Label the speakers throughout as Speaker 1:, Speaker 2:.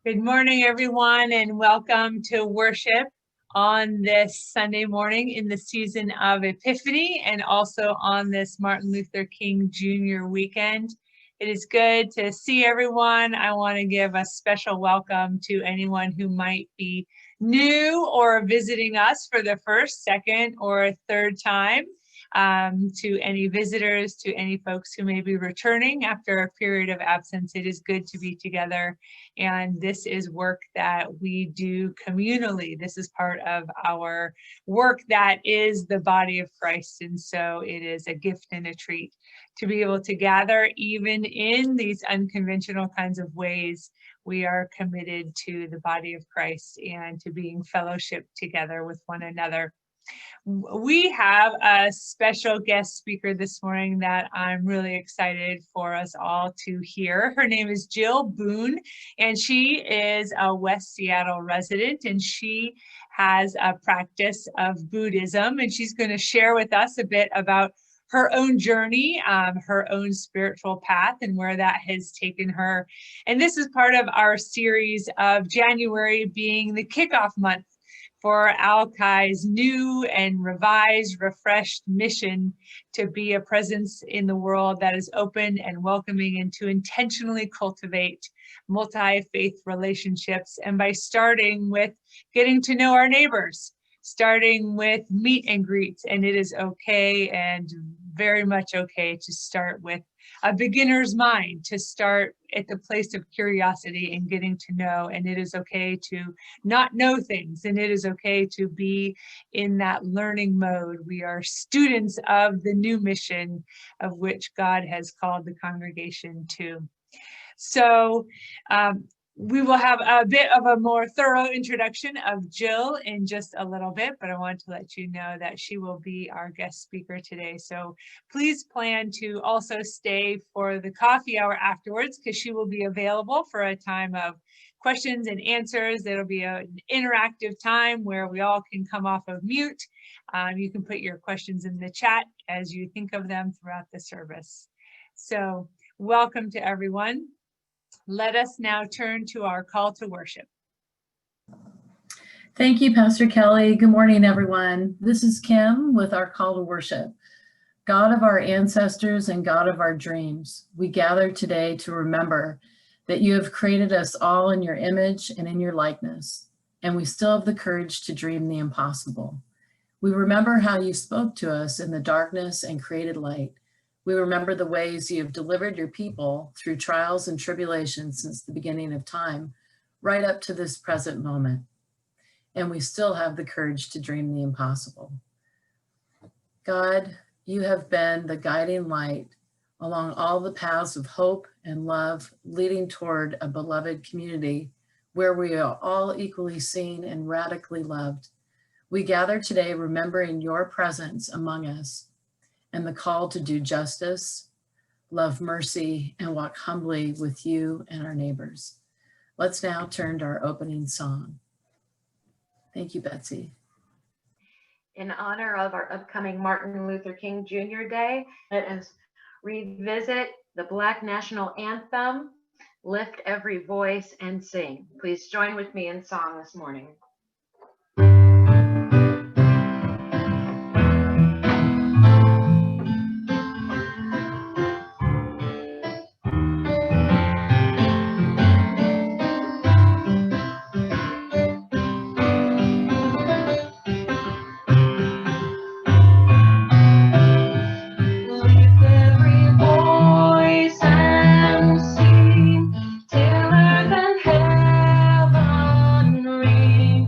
Speaker 1: Good morning, everyone, and welcome to worship on this Sunday morning in the season of Epiphany and also on this Martin Luther King Jr. weekend. It is good to see everyone. I want to give a special welcome to anyone who might be new or visiting us for the first, second, or third time. To any visitors, to any folks who may be returning after a period of absence. It is good to be together, and this is work that we do communally. This is part of our work that is the body of Christ, and so it is a gift and a treat to be able to gather even in these unconventional kinds of ways. We are committed to the body of Christ and to being fellowship together with one another. We have a special guest speaker this morning that I'm really excited for us all to hear. Her name is Jill Boone, and she is a West Seattle resident, and she has a practice of Buddhism, and she's going to share with us a bit about her own journey, her own spiritual path, and where that has taken her. And this is part of our series of January being the kickoff month for Alki's new and revised, refreshed mission to be a presence in the world that is open and welcoming, and to intentionally cultivate multi-faith relationships. And by starting with getting to know our neighbors, starting with meet and greets, and it is okay and very much okay to start with a beginner's mind, to start at the place of curiosity and getting to know, and it is okay to not know things, and it is okay to be in that learning mode. We are students of the new mission of which God has called the congregation to. So we will have a bit of a more thorough introduction of Jill in just a little bit, but I want to let you know that she will be our guest speaker today. So please plan to also stay for the coffee hour afterwards, because she will be available for a time of questions and answers. It'll be an interactive time where we all can come off of mute. You can put your questions in the chat as you think of them throughout the service. So welcome to everyone. Let us now turn to our call to worship.
Speaker 2: Thank you, Pastor Kelly. Good morning, everyone. This is Kim with our call to worship. God of our ancestors and God of our dreams, we gather today to remember that you have created us all in your image and in your likeness, and we still have the courage to dream the impossible. We remember how you spoke to us in the darkness and created light. We remember the ways you have delivered your people through trials and tribulations since the beginning of time, right up to this present moment. And we still have the courage to dream the impossible. God, you have been the guiding light along all the paths of hope and love, leading toward a beloved community where we are all equally seen and radically loved. We gather today remembering your presence among us, and the call to do justice, love mercy, and walk humbly with you and our neighbors. Let's now turn to our opening song. Thank you, Betsy.
Speaker 3: In honor of our upcoming Martin Luther King Jr. Day, let us revisit the Black National Anthem, Lift Every Voice and Sing. Please join with me in song this morning. Till earth and heaven ring.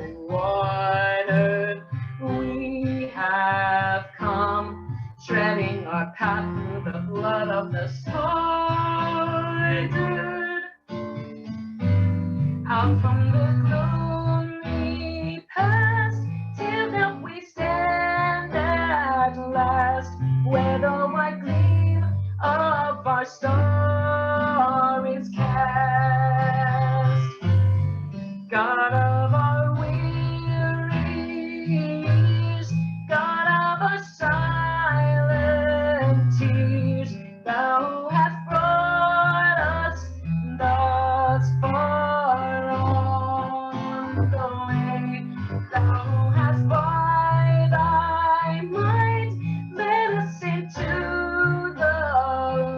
Speaker 3: in one earth. We have come, treading our path through the blood of the martyred. Out from the gloomy past, till that we stand at last, where the white gleam of our star is cast. God of our wearies, God of our silent tears, thou hast brought us thus far on the way. Thou hast by thy might led us into the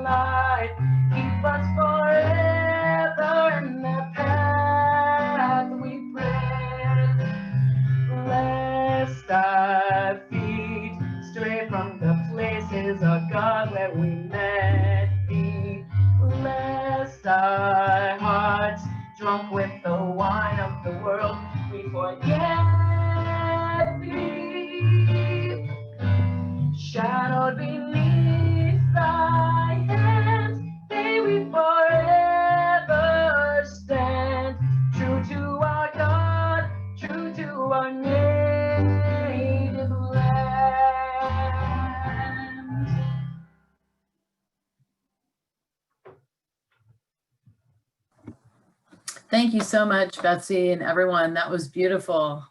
Speaker 3: light. Keep us forever in the path we tread, lest our feet stray from the places of God where we met thee, lest our hearts, drunk with the wine of the world, we forget thee. Shadowed beneath thy hand, may we forever stand, true to our God, true to our native land.
Speaker 2: Thank you so much, Betsy and everyone. That was beautiful.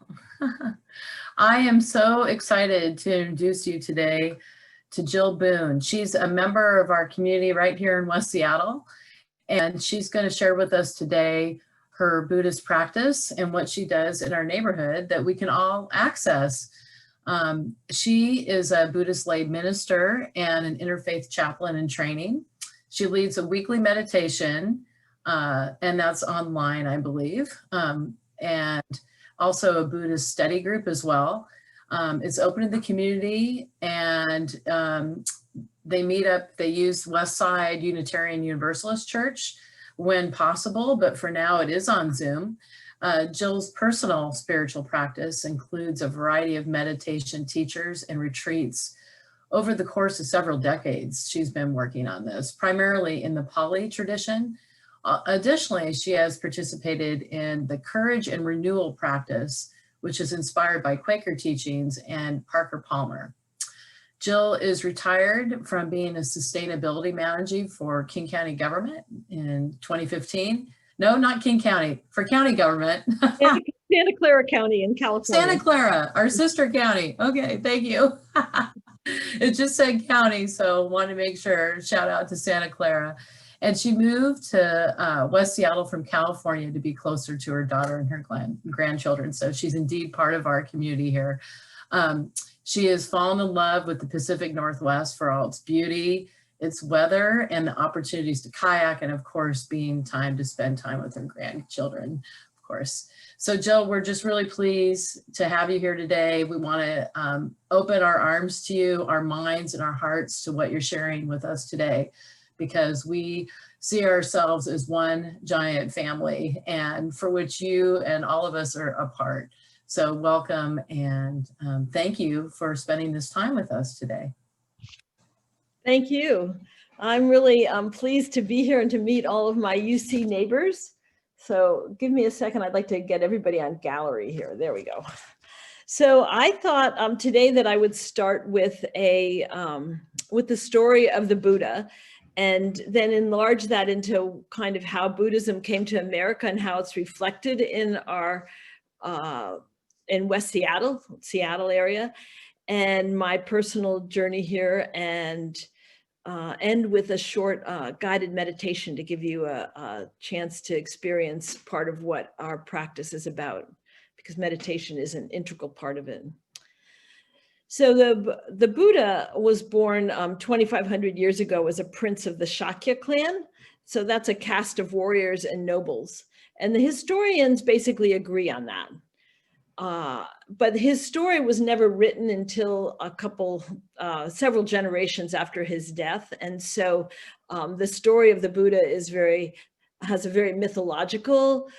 Speaker 2: I am so excited to introduce you today to Jill Boone. She's a member of our community right here in West Seattle, and she's going to share with us today her Buddhist practice and what she does in our neighborhood that we can all access. She is a Buddhist lay minister and an interfaith chaplain in training. She leads a weekly meditation, and that's online, I believe, and also a Buddhist study group as well. It's open to the community, and they meet up, they use Westside Unitarian Universalist Church when possible, but for now it is on Zoom. Jill's personal spiritual practice includes a variety of meditation teachers and retreats over the course of several decades. She's been working on this, primarily in the Pali tradition. Additionally, she has participated in the Courage and Renewal practice, which is inspired by Quaker teachings and Parker Palmer. Jill is retired from being a sustainability manager for King County government in 2015. No, not King County, for county government.
Speaker 4: Santa Clara County in California.
Speaker 2: Santa Clara, our sister county. Okay, thank you. It just said county, so want to make sure, shout out to Santa Clara. And she moved to West Seattle from California to be closer to her daughter and her grandchildren. So she's indeed part of our community here. She has fallen in love with the Pacific Northwest for all its beauty, its weather, and the opportunities to kayak, and of course, being time to spend time with her grandchildren, of course. So Jill, we're just really pleased to have you here today. We want to open our arms to you, our minds and our hearts to what you're sharing with us today, because we see ourselves as one giant family, and for which you and all of us are a part. So welcome, and thank you for spending this time with us today.
Speaker 4: Thank you. I'm really pleased to be here and to meet all of my UC neighbors. So give me a second. I'd like to get everybody on gallery here. There we go. So I thought today that I would start with the story of the Buddha, and then enlarge that into kind of how Buddhism came to America and how it's reflected in our in West Seattle area, and my personal journey here, and end with a short guided meditation to give you a chance to experience part of what our practice is about, because meditation is an integral part of it. So the Buddha was born 2,500 years ago as a prince of the Shakya clan. So that's a caste of warriors and nobles. And the historians basically agree on that. But his story was never written until several generations after his death. And so the story of the Buddha has a very mythological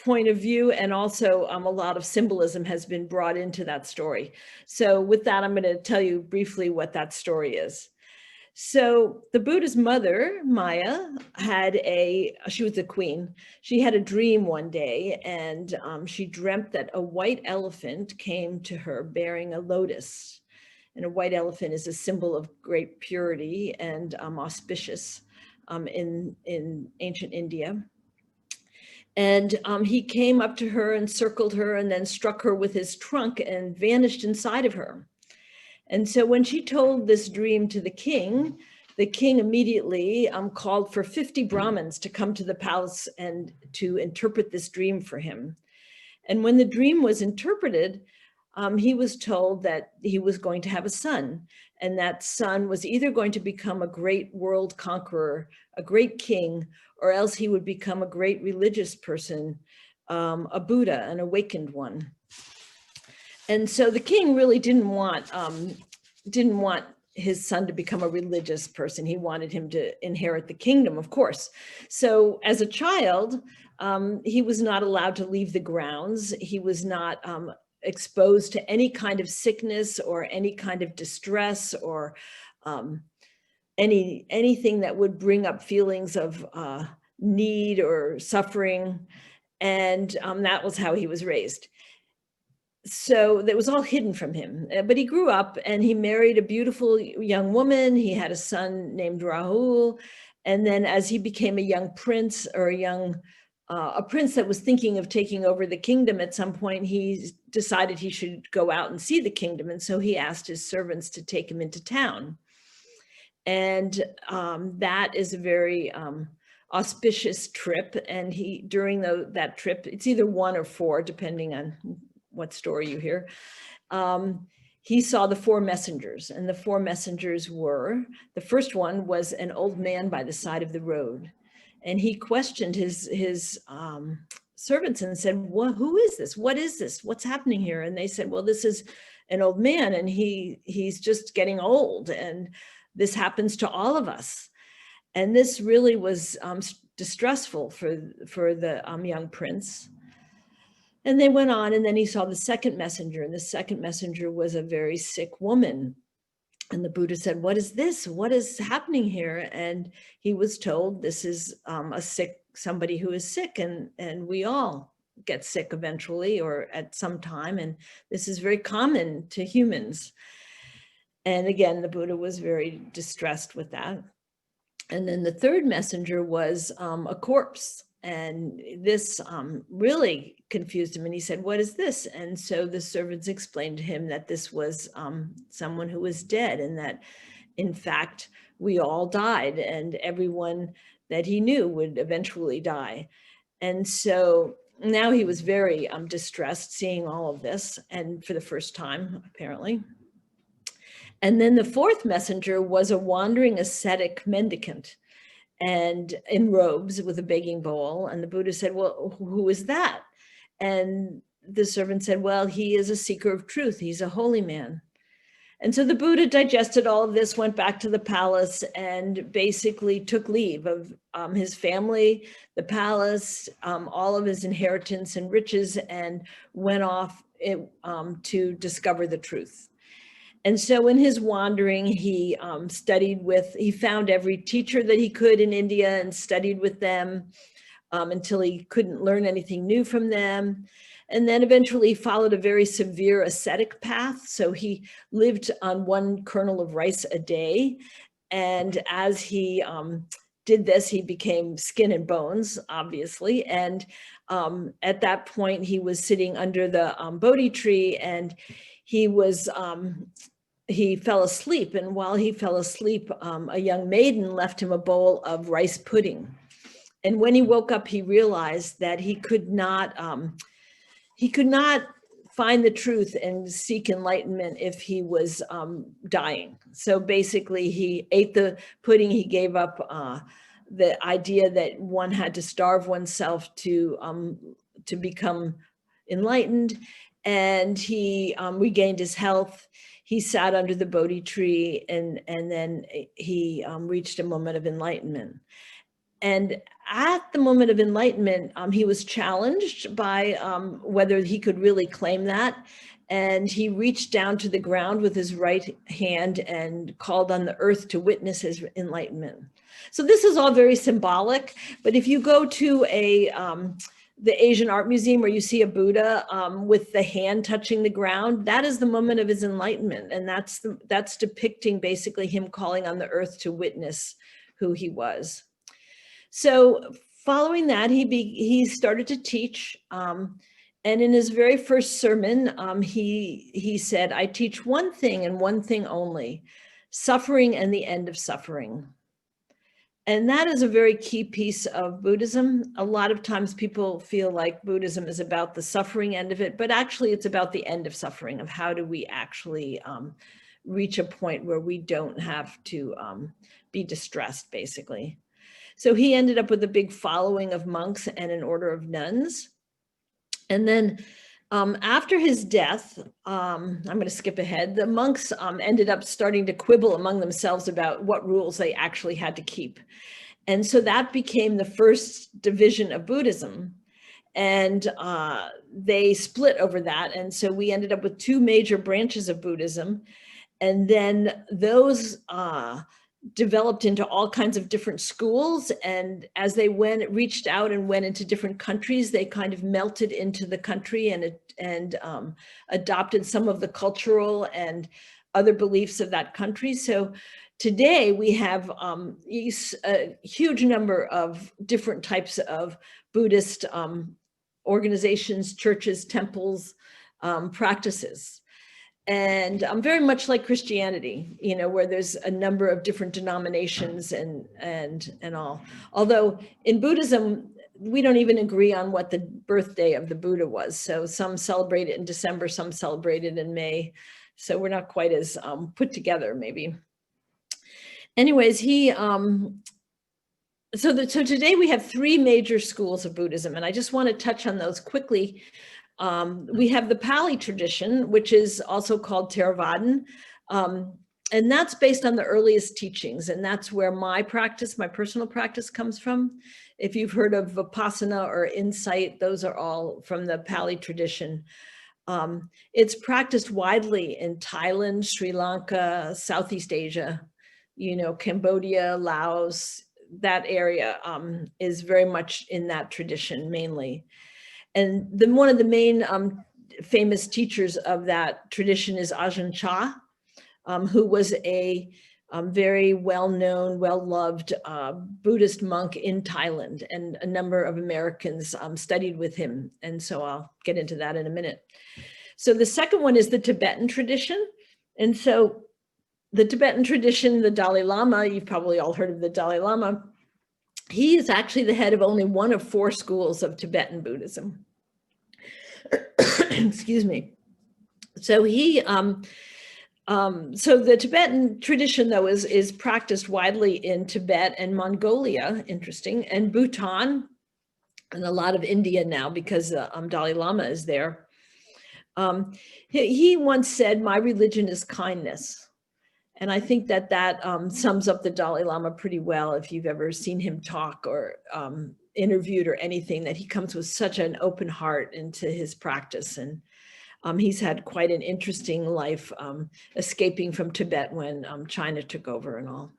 Speaker 4: point of view, and also a lot of symbolism has been brought into that story. So with that, I'm going to tell you briefly what that story is. So the Buddha's mother, Maya, she was the queen. She had a dream one day, and she dreamt that a white elephant came to her bearing a lotus. And a white elephant is a symbol of great purity and auspicious in ancient India. And he came up to her and circled her and then struck her with his trunk and vanished inside of her. And so when she told this dream to the king immediately called for 50 Brahmins to come to the palace and to interpret this dream for him. And when the dream was interpreted, he was told that he was going to have a son, and that son was either going to become a great world conqueror, a great king, or else he would become a great religious person, a Buddha, an awakened one. And so the king really didn't want his son to become a religious person. He wanted him to inherit the kingdom, of course. So as a child, he was not allowed to leave the grounds. He was not exposed to any kind of sickness or any kind of distress or anything that would bring up feelings of need or suffering. And that was how he was raised. So that was all hidden from him. But he grew up and he married a beautiful young woman. He had a son named Rahul. And then as he became a young prince, or a prince that was thinking of taking over the kingdom at some point, he decided he should go out and see the kingdom. And so he asked his servants to take him into town. And that is a very auspicious trip. And during that trip, it's either 1 or 4, depending on what story you hear, he saw the 4 messengers. And the 4 messengers were, the first one was an old man by the side of the road. And he questioned his servants and said, well, who is this? What is this? What's happening here? And they said, well, this is an old man, and he's just getting old, and this happens to all of us. And this really was distressful for the young prince. And they went on, and then he saw the second messenger, and the second messenger was a very sick woman. And the Buddha said, what is this? What is happening here? And he was told, this is somebody who is sick, and we all get sick eventually or at some time. And this is very common to humans. And again, the Buddha was very distressed with that. And then the third messenger was a corpse. And this really confused him. And he said, what is this? And so the servants explained to him that this was someone who was dead, and that in fact, we all died, and everyone that he knew would eventually die. And so now he was very distressed seeing all of this, and for the first time, apparently. And then the fourth messenger was a wandering ascetic mendicant, and in robes with a begging bowl. And the Buddha said, well, who is that? And the servant said, well, he is a seeker of truth. He's a holy man. And so the Buddha digested all of this, went back to the palace, and basically took leave of his family, the palace, all of his inheritance and riches, and went off to discover the truth. And so in his wandering, he he found every teacher that he could in India and studied with them until he couldn't learn anything new from them. And then eventually followed a very severe ascetic path. So he lived on 1 kernel of rice a day. And as he did this, he became skin and bones, obviously. And at that point, he was sitting under the Bodhi tree, and he fell asleep. And while he fell asleep, a young maiden left him a bowl of rice pudding. And when he woke up, he realized that he could not find the truth and seek enlightenment if he was dying. So basically, he ate the pudding. He gave up the idea that one had to starve oneself to become enlightened. And he regained his health. He sat under the Bodhi tree, and then he reached a moment of enlightenment. And at the moment of enlightenment, he was challenged by whether he could really claim that. And he reached down to the ground with his right hand and called on the earth to witness his enlightenment. So this is all very symbolic, but if you go to the Asian Art Museum where you see a Buddha with the hand touching the ground, that is the moment of his enlightenment. And that's depicting basically him calling on the earth to witness who he was. So following that, he started to teach. And in his very first sermon, he said, "I teach one thing and one thing only, suffering and the end of suffering." And that is a very key piece of Buddhism. A lot of times people feel like Buddhism is about the suffering end of it, but actually it's about the end of suffering, of how do we actually reach a point where we don't have to be distressed, basically. So he ended up with a big following of monks and an order of nuns. And then after his death, I'm going to skip ahead, the monks ended up starting to quibble among themselves about what rules they actually had to keep. And so that became the first division of Buddhism. And they split over that. And so we ended up with two major branches of Buddhism. And then those developed into all kinds of different schools. And as they reached out and went into different countries, they kind of melted into the country and adopted some of the cultural and other beliefs of that country. So today we have a huge number of different types of Buddhist organizations, churches, temples, practices. And very much like Christianity, you know, where there's a number of different denominations and all. Although in Buddhism, we don't even agree on what the birthday of the Buddha was. So some celebrate it in December, some celebrate it in May. So we're not quite as put together, maybe. Anyways, so today we have three major schools of Buddhism, and I just want to touch on those quickly. We have the Pali tradition, which is also called Theravadan, and that's based on the earliest teachings, and that's where my personal practice comes from. If you've heard of Vipassana or Insight, those are all from the Pali tradition. It's practiced widely in Thailand, Sri Lanka, Southeast Asia, you know, Cambodia, Laos, that area is very much in that tradition mainly. And then one of the main famous teachers of that tradition is Ajahn Chah, who was a very well-known, well-loved Buddhist monk in Thailand, and a number of Americans studied with him. And so I'll get into that in a minute. So the second one is the Tibetan tradition. And so the Tibetan tradition, the Dalai Lama, you've probably all heard of the Dalai Lama. He is actually the head of only one of 4 schools of Tibetan Buddhism. Excuse me. So so the Tibetan tradition, though, is practiced widely in Tibet and Mongolia, interesting, and Bhutan, and a lot of India now because Dalai Lama is there. He once said, "My religion is kindness." And I think that sums up the Dalai Lama pretty well if you've ever seen him talk or interviewed or anything, that he comes with such an open heart into his practice. And he's had quite an interesting life escaping from Tibet when China took over and all.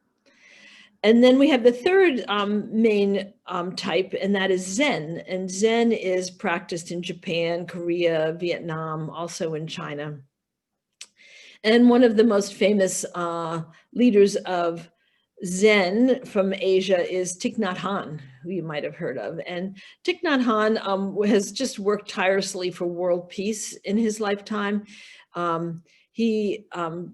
Speaker 4: And then we have the third main type, and that is Zen. And Zen is practiced in Japan, Korea, Vietnam, also in China. And one of the most famous leaders of Zen from Asia is Thich Nhat Hanh, who you might have heard of. And Thich Nhat Hanh has just worked tirelessly for world peace in his lifetime. He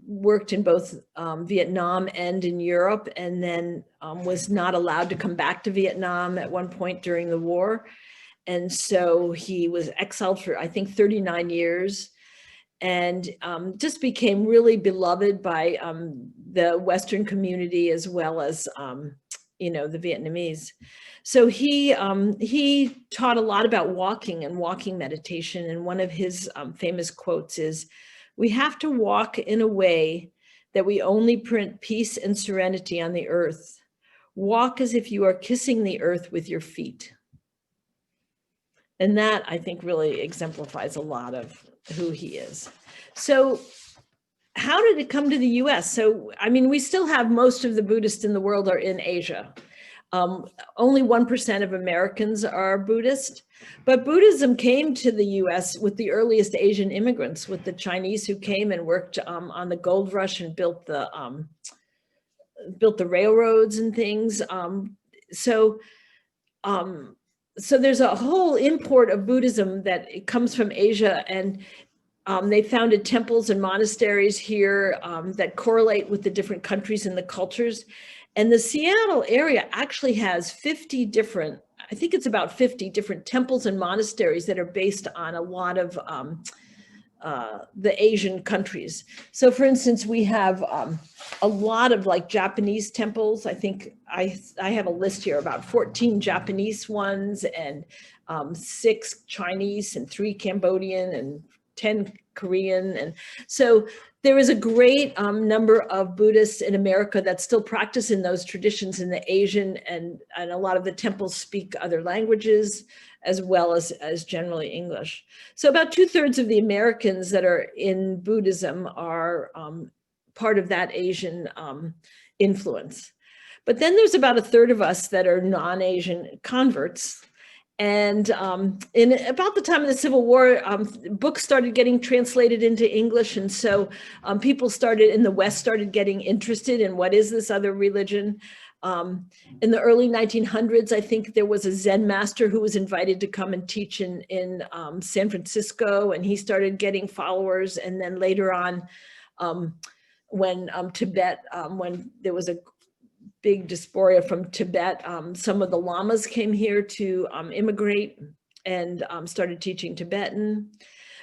Speaker 4: worked in both Vietnam and in Europe, and then was not allowed to come back to Vietnam at one point during the war. And so he was exiled for, I think, 39 years. And just became really beloved by the Western community as well as, you know, the Vietnamese. So he taught a lot about walking and walking meditation. And one of his famous quotes is, "We have to walk in a way that we only print peace and serenity on the earth. Walk as if you are kissing the earth with your feet. And that, I think, really exemplifies a lot of who he is. So how did it come to the US? So, I mean, we still have most of the Buddhists in the world are in Asia. Only 1% of Americans are Buddhist, but Buddhism came to the US with the earliest Asian immigrants, with the Chinese who came and worked on the gold rush and built the railroads and things. So there's a whole import of Buddhism that it comes from Asia, and they founded temples and monasteries here that correlate with the different countries and the cultures. And the Seattle area actually has 50 different, I think it's about 50 different temples and monasteries that are based on a lot of the Asian countries. So for instance, we have a lot of like Japanese temples. I think I have a list here, about 14 Japanese ones, and 6 Chinese, and 3 Cambodian, and 10 Korean. And so there is a great number of Buddhists in America that still practice in those traditions in the Asian, and a lot of the temples speak other languages as well as generally English. So about 2/3 of the Americans that are in Buddhism are part of that Asian influence. But then there's about 1/3 of us that are non-Asian converts. And in about the time of the Civil War, books started getting translated into English. And so people in the West started getting interested in what is this other religion. In the early 1900s, I think there was a Zen master who was invited to come and teach in San Francisco, and he started getting followers. And then later on, when Tibet, when there was a big diaspora from Tibet, some of the lamas came here to immigrate and started teaching Tibetan.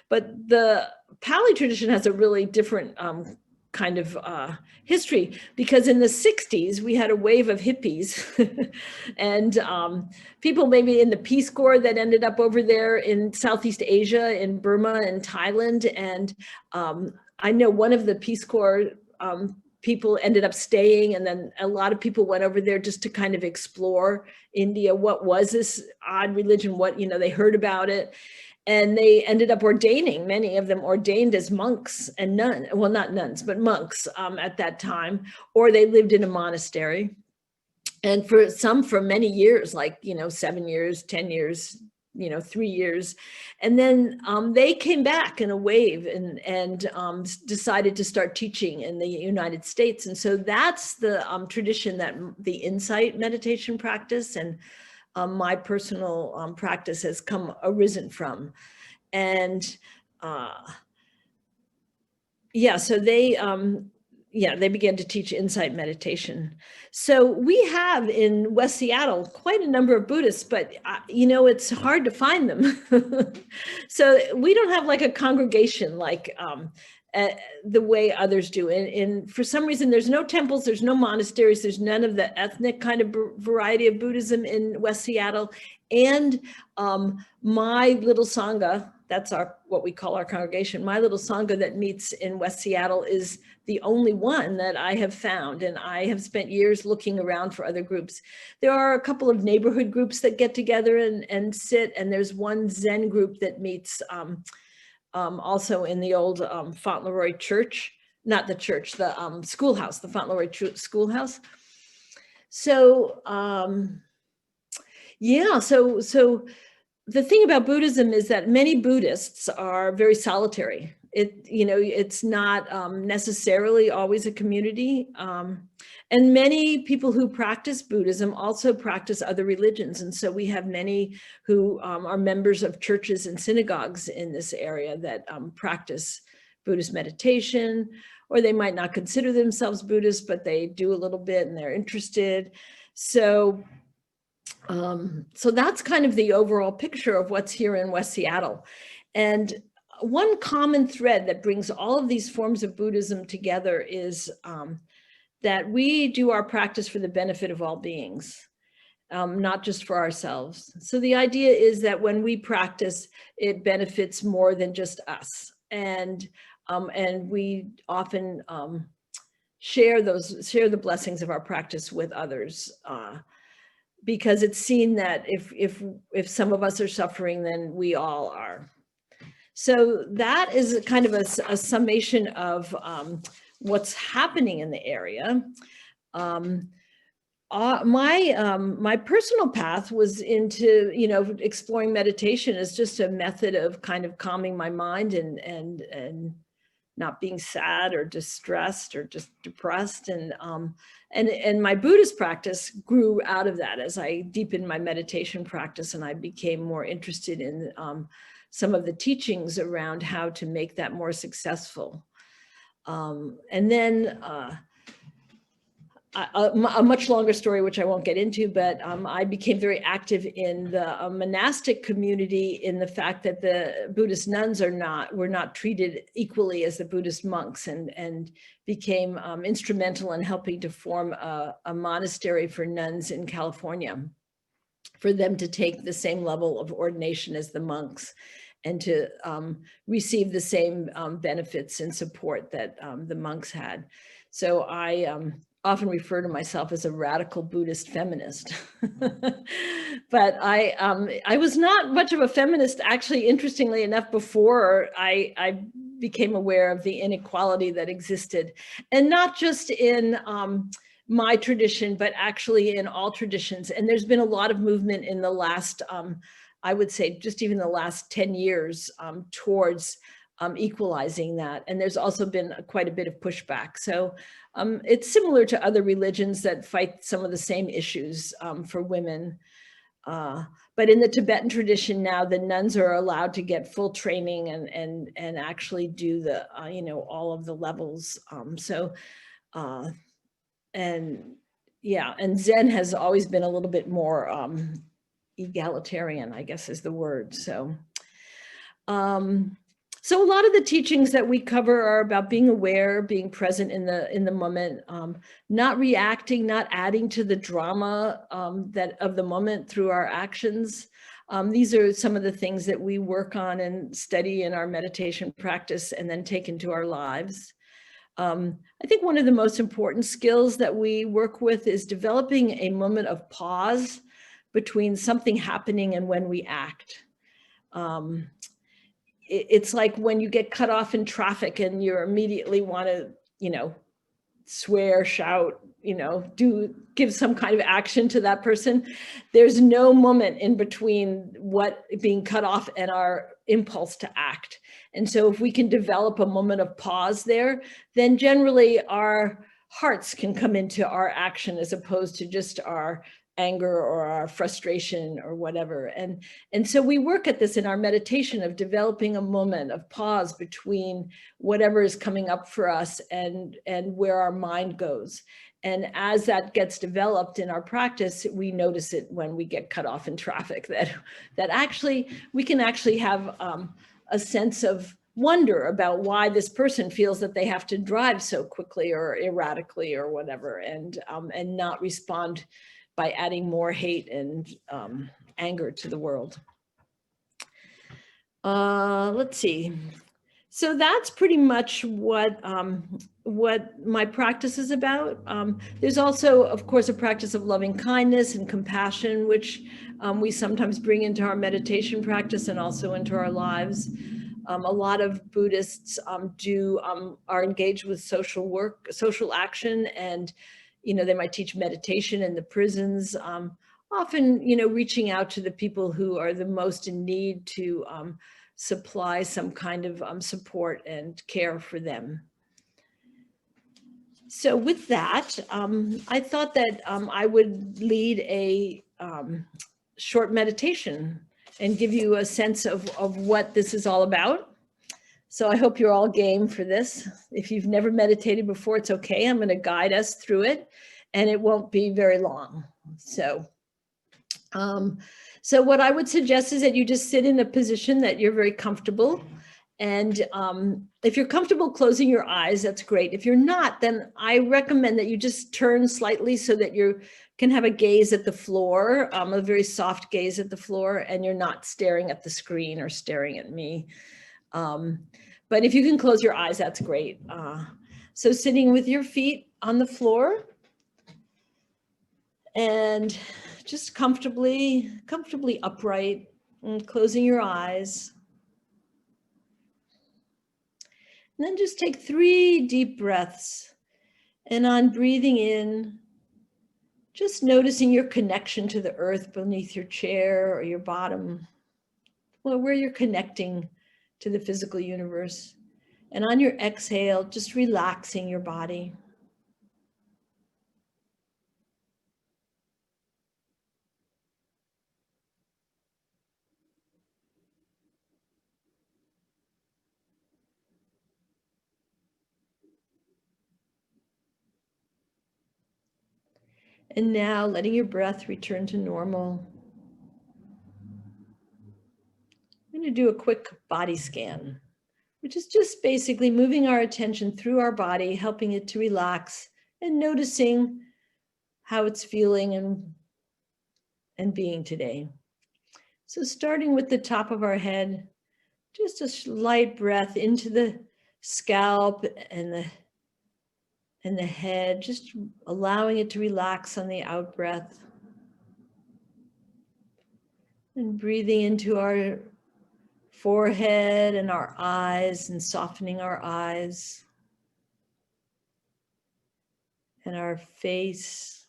Speaker 4: But the Pali tradition has a really different kind of history, because in the 60s, we had a wave of hippies and people maybe in the Peace Corps that ended up over there in Southeast Asia, in Burma and Thailand. And I know one of the Peace Corps people ended up staying, and then a lot of people went over there just to kind of explore India. What was this odd religion? What, they heard about it. And they ended up ordaining, many of them ordained as monks and nuns, well, not nuns, but monks at that time, or they lived in a monastery. And for some, for many years, like, 7 years, 10 years, 3 years. And then they came back in a wave and decided to start teaching in the United States. And so that's the tradition that the insight meditation practice and my personal practice has arisen from. And so they began to teach insight meditation. So we have in West Seattle quite a number of Buddhists, but it's hard to find them. So we don't have like a congregation like the way others do. And for some reason, there's no temples, there's no monasteries, there's none of the ethnic kind of variety of Buddhism in West Seattle. And my little sangha, that's what we call our congregation, my little sangha that meets in West Seattle is the only one that I have found. And I have spent years looking around for other groups. There are a couple of neighborhood groups that get together and sit, and there's one Zen group that meets also in the old Fauntleroy Church, not the church, the schoolhouse, the Fauntleroy schoolhouse. So so the thing about Buddhism is that many Buddhists are very solitary. It's not necessarily always a community. And many people who practice Buddhism also practice other religions. And so we have many who are members of churches and synagogues in this area that practice Buddhist meditation, or they might not consider themselves Buddhist, but they do a little bit and they're interested. So that's kind of the overall picture of what's here in West Seattle. And one common thread that brings all of these forms of Buddhism together is that we do our practice for the benefit of all beings, not just for ourselves. So the idea is that when we practice, it benefits more than just us. And we often share the blessings of our practice with others, because it's seen that if some of us are suffering, then we all are. So that is kind of a summation of what's happening in the area. My personal path was into, exploring meditation as just a method of kind of calming my mind and not being sad or distressed or just depressed. And my Buddhist practice grew out of that as I deepened my meditation practice, and I became more interested in some of the teachings around how to make that more successful. And then a much longer story, which I won't get into, but I became very active in the monastic community, in the fact that the Buddhist nuns were not treated equally as the Buddhist monks, and became instrumental in helping to form a monastery for nuns in California, for them to take the same level of ordination as the monks, and to receive the same benefits and support that the monks had. So I often refer to myself as a radical Buddhist feminist. But I was not much of a feminist, actually, interestingly enough, before I became aware of the inequality that existed, and not just in my tradition, but actually in all traditions. And there's been a lot of movement in the last, I would say, just even the last 10 years towards equalizing that. And there's also been quite a bit of pushback. So it's similar to other religions that fight some of the same issues for women. But in the Tibetan tradition now, the nuns are allowed to get full training and actually do the, all of the levels. And Zen has always been a little bit more egalitarian, I guess is the word. So a lot of the teachings that we cover are about being aware, being present in the moment, not reacting, not adding to the drama of the moment through our actions. These are some of the things that we work on and study in our meditation practice and then take into our lives. I think one of the most important skills that we work with is developing a moment of pause between something happening and when we act. It's like when you get cut off in traffic and you immediately want to, swear, shout, give some kind of action to that person. There's no moment in between what being cut off and our impulse to act. And so if we can develop a moment of pause there, then generally our hearts can come into our action as opposed to just our anger or our frustration or whatever. And so we work at this in our meditation of developing a moment of pause between whatever is coming up for us and where our mind goes. And as that gets developed in our practice, we notice it when we get cut off in traffic, that actually we can actually have a sense of wonder about why this person feels that they have to drive so quickly or erratically or whatever, and not respond by adding more hate and anger to the world. Let's see. So that's pretty much what my practice is about. There's also, of course, a practice of loving kindness and compassion, which we sometimes bring into our meditation practice and also into our lives. A lot of Buddhists are engaged with social work, social action, and they might teach meditation in the prisons, often, reaching out to the people who are the most in need to supply some kind of support and care for them. So with that, I thought that I would lead a short meditation and give you a sense of what this is all about. So I hope you're all game for this. If you've never meditated before, it's okay. I'm going to guide us through it, and it won't be very long. So what I would suggest is that you just sit in a position that you're very comfortable. And if you're comfortable closing your eyes, that's great. If you're not, then I recommend that you just turn slightly so that you can have a gaze at the floor, a very soft gaze at the floor, and you're not staring at the screen or staring at me. But if you can close your eyes, that's great. So sitting with your feet on the floor and just comfortably upright and closing your eyes. And then just take 3 deep breaths. And on breathing in, just noticing your connection to the earth beneath your chair or your bottom, well, where you're connecting to the physical universe. And on your exhale, just relaxing your body. And now letting your breath return to normal. I'm going to do a quick body scan, which is just basically moving our attention through our body, helping it to relax and noticing how it's feeling and being today. So starting with the top of our head, just a light breath into the scalp and the head, just allowing it to relax on the out breath. And breathing into our forehead and our eyes and softening our eyes and our face.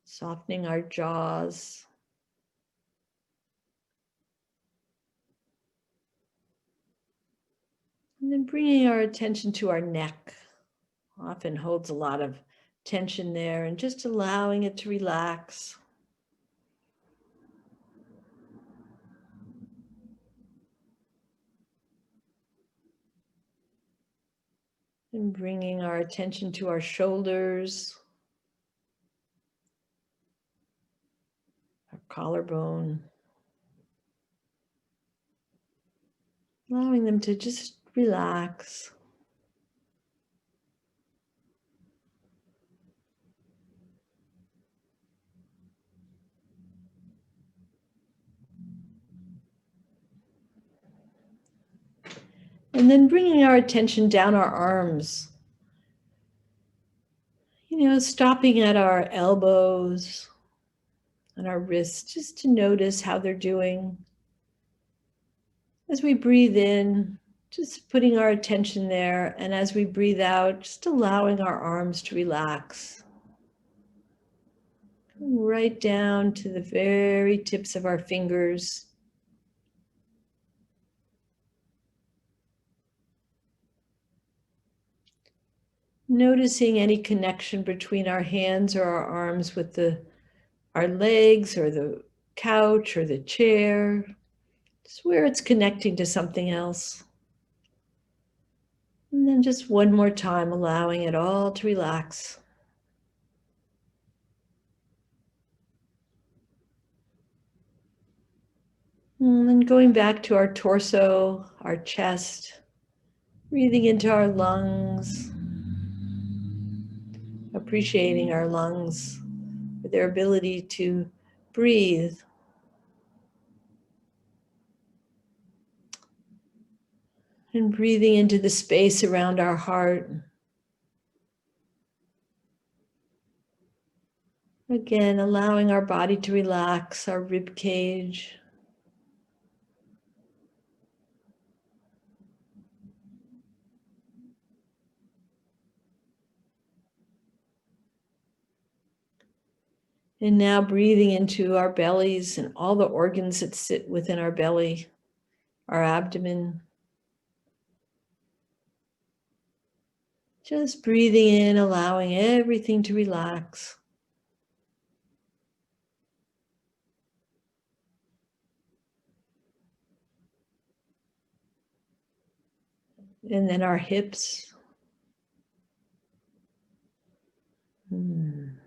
Speaker 4: Softening our jaws. And then bringing our attention to our neck. Often holds a lot of tension there, and just allowing it to relax. And bringing our attention to our shoulders, our collarbone. Allowing them to just relax. And then bringing our attention down our arms. Stopping at our elbows and our wrists, just to notice how they're doing. As we breathe in, just putting our attention there, and as we breathe out, just allowing our arms to relax. Right down to the very tips of our fingers. Noticing any connection between our hands or our arms with our legs or the couch or the chair, just where it's connecting to something else. And then just one more time, allowing it all to relax. And then going back to our torso, our chest, breathing into our lungs, appreciating our lungs for their ability to breathe. And breathing into the space around our heart. Again, allowing our body to relax, our rib cage. And now breathing into our bellies and all the organs that sit within our belly, our abdomen. Just breathing in, allowing everything to relax. And then our hips. Then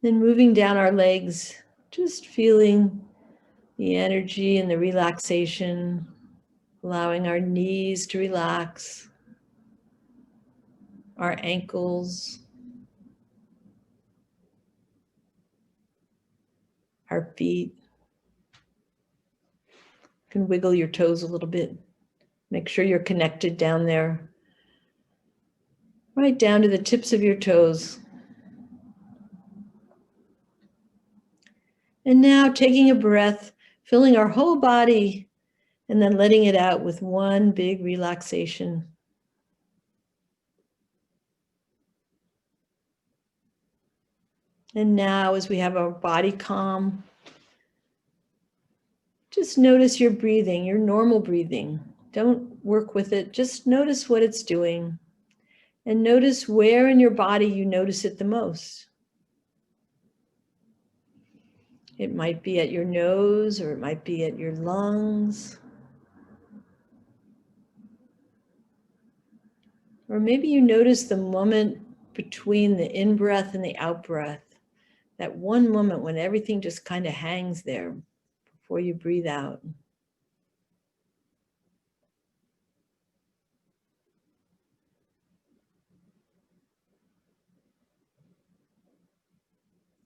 Speaker 4: moving down our legs, just feeling the energy and the relaxation, allowing our knees to relax, our ankles, our feet. can wiggle your toes a little bit. Make sure you're connected down there, right down to the tips of your toes. And now taking a breath, filling our whole body, and then letting it out with one big relaxation. And now, as we have our body calm, just notice your breathing, your normal breathing. Don't work with it, just notice what it's doing. And notice where in your body you notice it the most. It might be at your nose, or it might be at your lungs. Or maybe you notice the moment between the in-breath and the out-breath. That one moment when everything just kind of hangs there before you breathe out.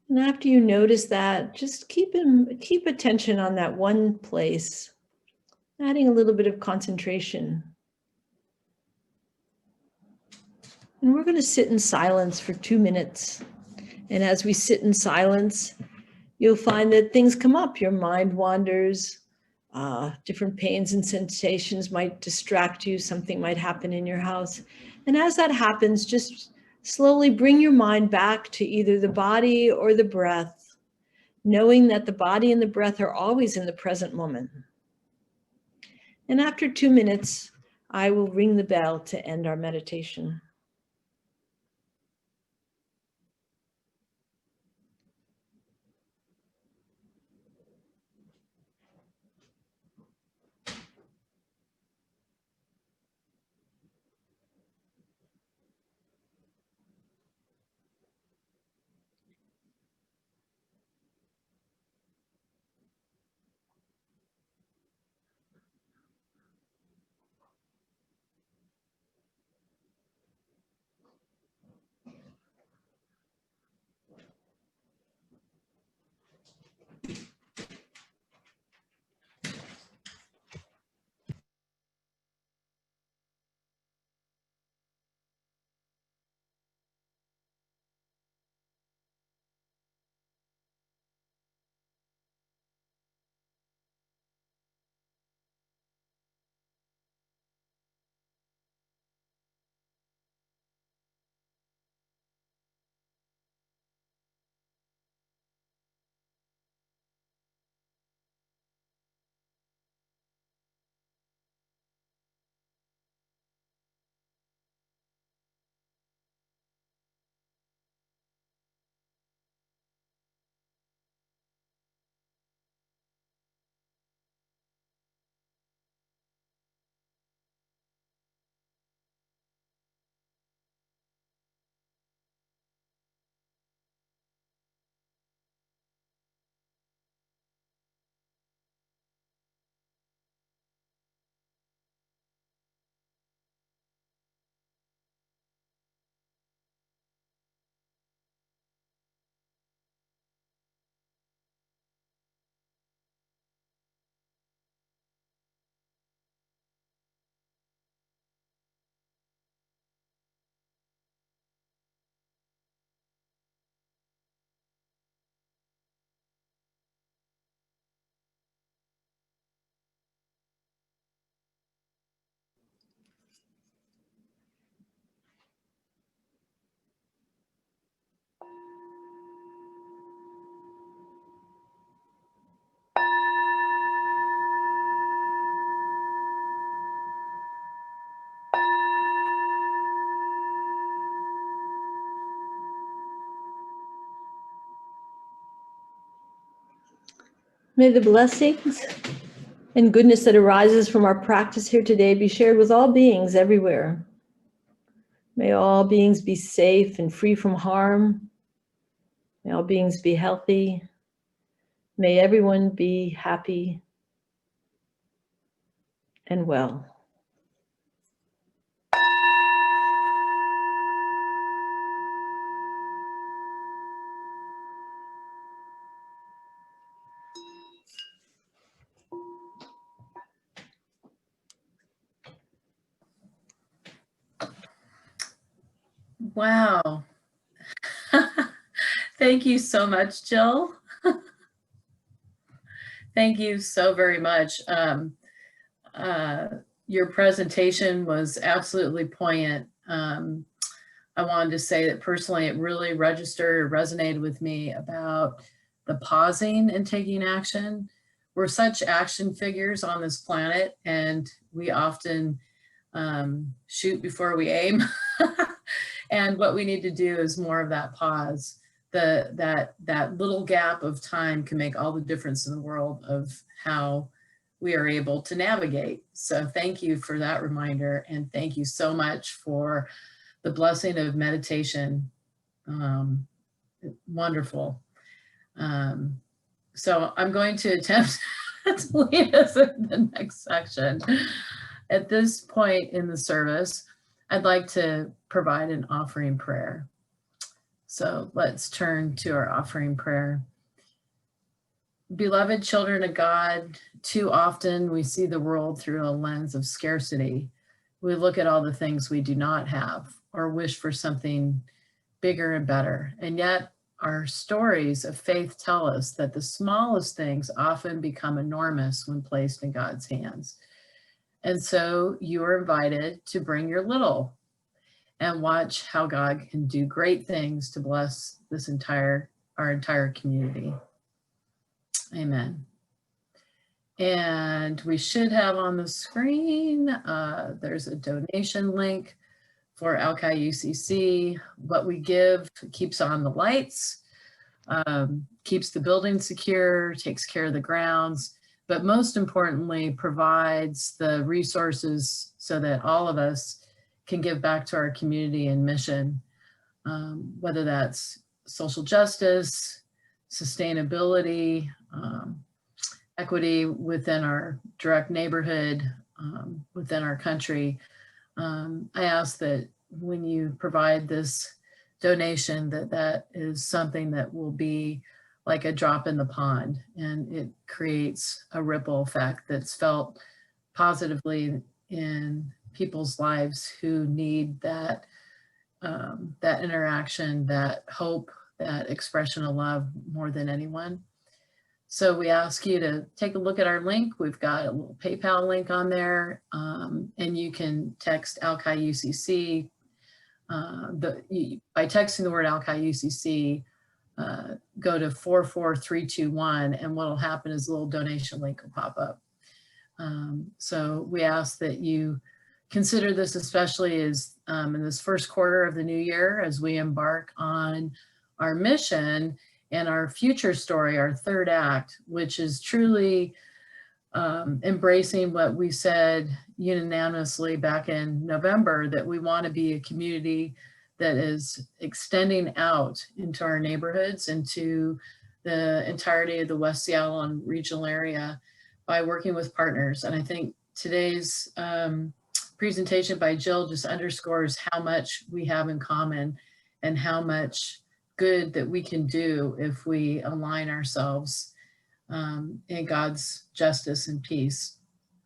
Speaker 4: And after you notice that, just keep attention on that one place, adding a little bit of concentration. And we're going to sit in silence for 2 minutes. And as we sit in silence, you'll find that things come up. Your mind wanders. Different pains and sensations might distract you. Something might happen in your house. And as that happens, just slowly bring your mind back to either the body or the breath, knowing that the body and the breath are always in the present moment. And after 2 minutes, I will ring the bell to end our meditation. May the blessings and goodness that arises from our practice here today be shared with all beings everywhere. May all beings be safe and free from harm. May all beings be healthy. May everyone be happy and well.
Speaker 2: Wow. Thank you so much, Jill. Thank you so very much. Your presentation was absolutely poignant. I wanted to say that personally, it really resonated with me about the pausing and taking action. We're such action figures on this planet, and we often shoot before we aim. And what we need to do is more of that pause. That little gap of time can make all the difference in the world of how we are able to navigate. So thank you for that reminder, and thank you so much for the blessing of meditation. Wonderful. So I'm going to attempt to lead us in the next section. At this point in the service, I'd like to provide an offering prayer. So let's turn to our offering prayer. Beloved children of God, too often we see the world through a lens of scarcity. We look at all the things we do not have or wish for something bigger and better. And yet our stories of faith tell us that the smallest things often become enormous when placed in God's hands. And so you are invited to bring your little and watch how God can do great things to bless our entire community. Amen. And we should have on the screen, there's a donation link for Alki UCC. What we give keeps on the lights, keeps the building secure, takes care of the grounds, but most importantly, provides the resources so that all of us can give back to our community and mission, whether that's social justice, sustainability, equity within our direct neighborhood, within our country. I ask that when you provide this donation, that is something that will be like a drop in the pond, and it creates a ripple effect that's felt positively in people's lives who need that interaction, that hope, that expression of love more than anyone. So we ask you to take a look at our link. We've got a little PayPal link on there, and you can text Alki UCC. By texting the word Alki UCC, go to 44321, and what will happen is a little donation link will pop up. So we ask that you consider this, especially as in this first quarter of the new year, as we embark on our mission and our future story, our third act, which is truly embracing what we said unanimously back in November, that we want to be a community that is extending out into our neighborhoods, into the entirety of the West Seattle and regional area by working with partners. And I think today's presentation by Jill just underscores how much we have in common and how much good that we can do if we align ourselves in God's justice and peace.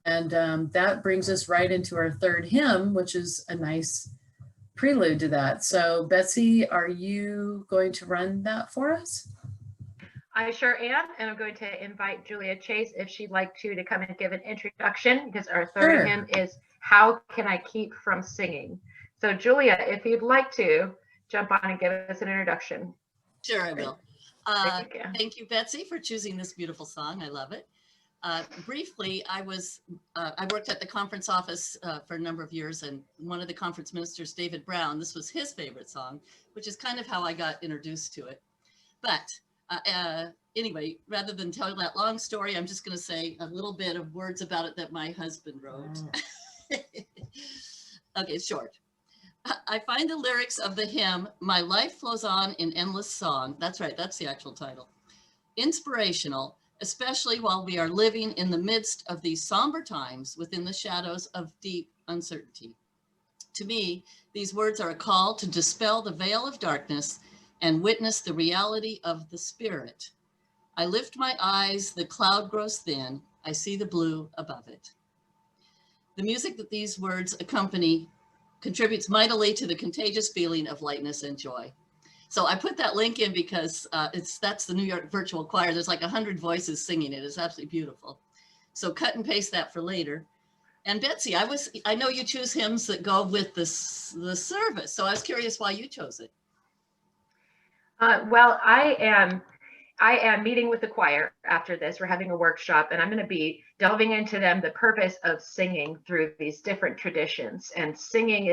Speaker 2: And that brings us right into our third hymn, which is a nice prelude to that. So Betsy, are you going to run that for us?
Speaker 3: I sure am, and I'm going to invite Julia Chase, if she'd like to come and give an introduction, because our third hymn is How Can I Keep From Singing? So Julia, if you'd like to jump on and give us an introduction.
Speaker 5: Sure, I will. Thank you, Betsy, for choosing this beautiful song. I love it. Briefly, I worked at the conference office for a number of years, and one of the conference ministers, David Brown, this was his favorite song, which is kind of how I got introduced to it. But anyway, rather than tell that long story, I'm just going to say a little bit of words about it that my husband wrote. Okay, it's short. I find the lyrics of the hymn, My Life Flows On in Endless Song. That's right, that's the actual title. Inspirational, especially while we are living in the midst of these somber times within the shadows of deep uncertainty. To me, these words are a call to dispel the veil of darkness and witness the reality of the Spirit. I lift my eyes, the cloud grows thin, I see the blue above it. The music that these words accompany contributes mightily to the contagious feeling of lightness and joy. So I put that link in because that's the New York Virtual Choir. There's like 100 voices singing it. It's absolutely beautiful. So cut and paste that for later. And Betsy, I know you choose hymns that go with the service. So I was curious why you chose it.
Speaker 3: Well, I am meeting with the choir after this. We're having a workshop, and I'm going to be delving into the purpose of singing through these different traditions. And singing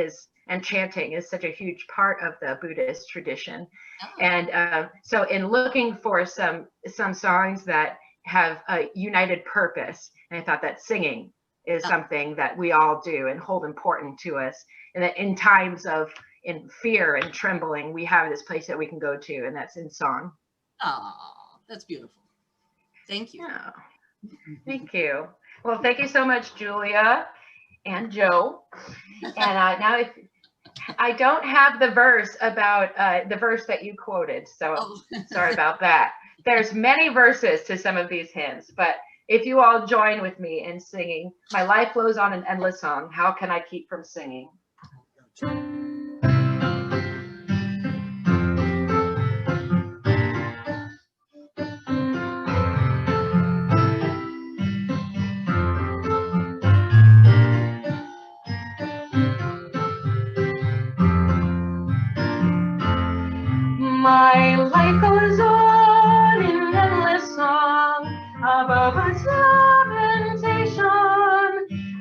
Speaker 3: and chanting is such a huge part of the Buddhist tradition. Oh. And so in looking for some songs that have a united purpose, and I thought that singing is something that we all do and hold important to us. And that in times of in fear and trembling, we have this place that we can go to, and that's in song.
Speaker 5: Oh, that's beautiful. Thank you.
Speaker 3: Yeah. Thank you. Well, thank you so much, Julia and Joe. And now if I don't have the verse about the verse that you quoted, so sorry about that. There's many verses to some of these hymns, but if you all join with me in singing, my life flows on an endless song. How can I keep from singing? My life goes on in endless song above its lamentation.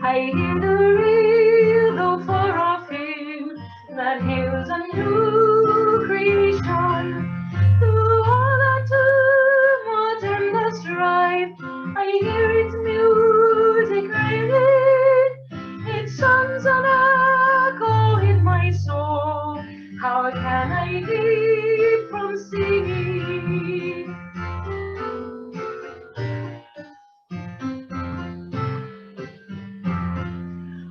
Speaker 3: I hear the real, though far off hymn that hails a new creation. Through all the tumult and the strife, I hear its music ringing, its songs an echo in my soul. How can I keep from singing?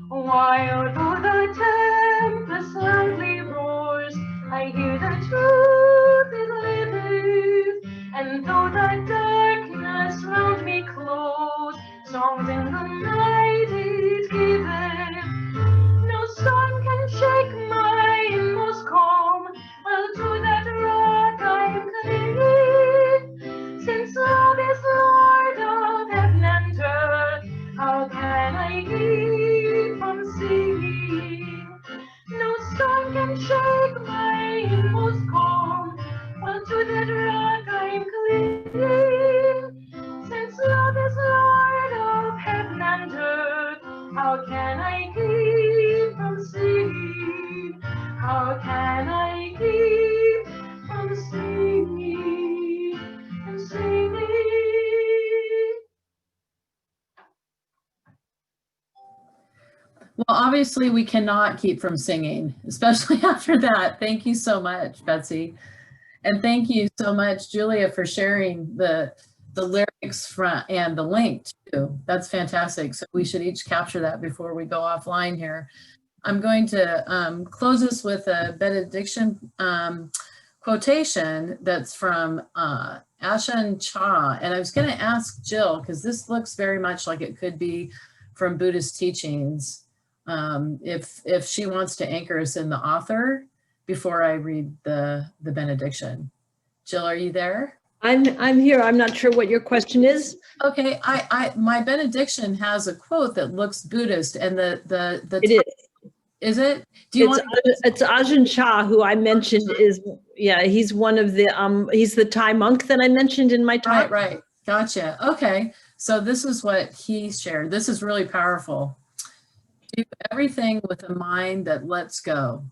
Speaker 3: While though the tempest loudly roars, I hear the truth it liveth, and though the darkness round me close, songs in the night it giveth. No storm can shake my inmost calm, while to that rock I am clinging. Since love is Lord of heaven and earth, how can I keep from singing? No storm can shake my inmost calm, while to that rock I am clinging. Since love is Lord of heaven and earth, how can I keep from singing? How can I keep from singing and singing?
Speaker 2: Well, obviously we cannot keep from singing, especially after that. Thank you so much, Betsy. And thank you so much, Julia, for sharing the lyrics and the link too. That's fantastic. So we should each capture that before we go offline here. I'm going to close this with a benediction quotation that's from Ajahn Chah. And I was going to ask Jill, because this looks very much like it could be from Buddhist teachings, if she wants to anchor us in the author before I read the benediction. Jill, are you there?
Speaker 4: I'm here. I'm not sure what your question is.
Speaker 2: Okay, my benediction has a quote that looks Buddhist, and the
Speaker 4: It is.
Speaker 2: Is it? Do you want?
Speaker 4: It's Ajahn Chah, who I mentioned is, yeah, he's one of the he's the Thai monk that I mentioned in my talk.
Speaker 2: Right. Gotcha. Okay, so this is what he shared. This is really powerful. Do everything with a mind that lets go.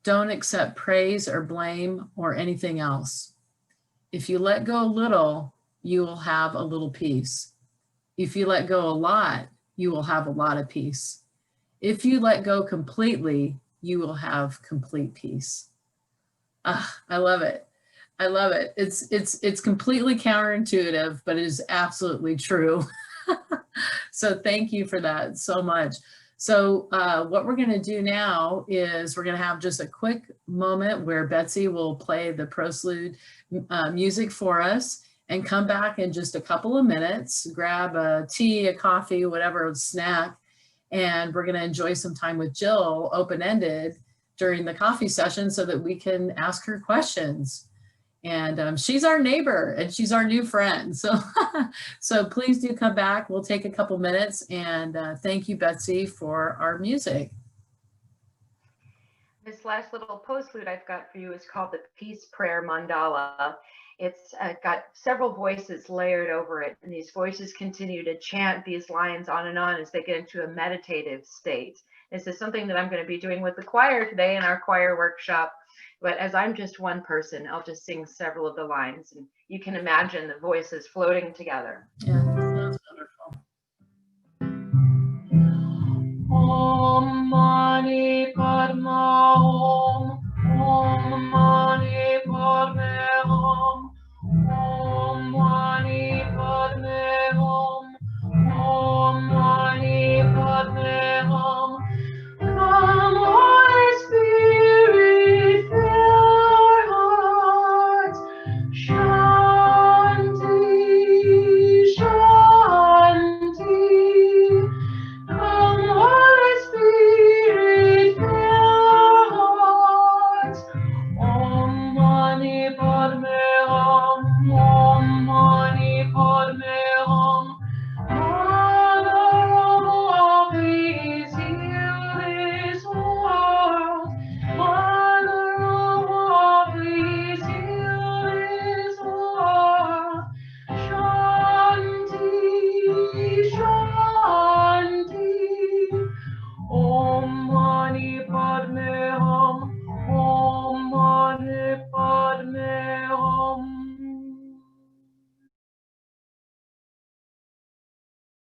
Speaker 2: Don't accept praise or blame or anything else. If you let go a little, you will have a little peace. If you let go a lot, you will have a lot of peace. If you let go completely, you will have complete peace. I love it. I love it. It's completely counterintuitive, but it is absolutely true. So thank you for that so much. So what we're going to do now is we're going to have just a quick moment where Betsy will play the postlude music for us and come back in just a couple of minutes, grab a tea, a coffee, whatever snack, And we're going to enjoy some time with Jill, open-ended, during the coffee session so that we can ask her questions. And she's our neighbor and she's our new friend. So, so please do come back. We'll take a couple minutes, and thank you, Betsy, for our music.
Speaker 3: This last little postlude I've got for you is called the Peace Prayer Mandala. It's got several voices layered over it, and these voices continue to chant these lines on and on as they get into a meditative state. This is something that I'm going to be doing with the choir today in our choir workshop. But as I'm just one person, I'll just sing several of the lines, and you can imagine the voices floating together.
Speaker 2: Yeah, that sounds wonderful.
Speaker 3: Om Mani Padma Hum, Om Mani Padme Hum, Om Mani Padme Hum, Om Mani Padme Hum. Come, Holy Spirit, fill our hearts. Shanti, Shanti. Come, Holy Spirit, fill our hearts. Om Mani Padme Hum, Om Mani Padme Hum. Mother of all, please heal this world. Mother of all, please heal this world. Shanti, Shanti. Om Mani Padme